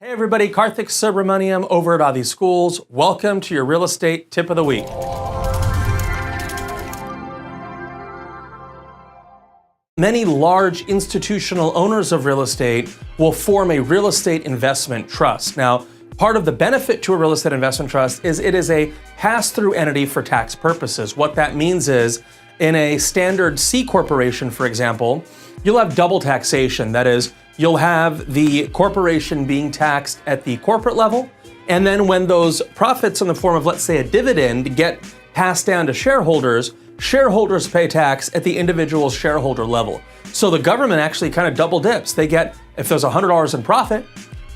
Hey everybody, Kartik Subramaniam over at ADHI Schools. Welcome to your real estate tip of the week. Many large institutional owners of real estate will form a real estate investment trust. Now, part of the benefit to a real estate investment trust is it is a pass-through entity for tax purposes. What that means is, in a standard C corporation, for example, you'll have double taxation. That is, you'll have the corporation being taxed at the corporate level, and then when those profits in the form of, let's say, a dividend get passed down to shareholders, shareholders pay tax at the individual shareholder level. So the government actually kind of double dips. They get, if there's $100 in profit,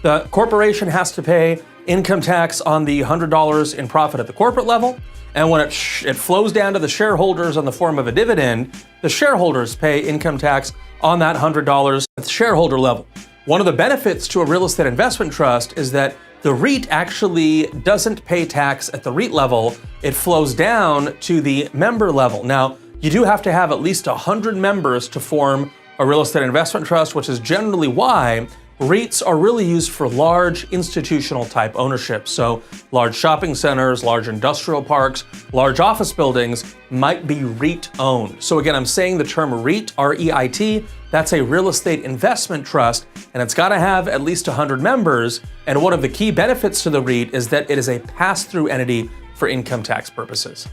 the corporation has to pay income tax on the $100 in profit at the corporate level, and when it flows down to the shareholders in the form of a dividend, the shareholders pay income tax on that $100 at the shareholder level. One of the benefits to a real estate investment trust is that the REIT actually doesn't pay tax at the REIT level. It flows down to the member level. Now, you do have to have at least 100 members to form a real estate investment trust, which is generally why REITs are really used for large institutional type ownership. So large shopping centers, large industrial parks, large office buildings might be REIT owned. So again, I'm saying the term REIT, R-E-I-T, that's a real estate investment trust, and it's got to have at least 100 members. And one of the key benefits to the REIT is that it is a pass-through entity for income tax purposes.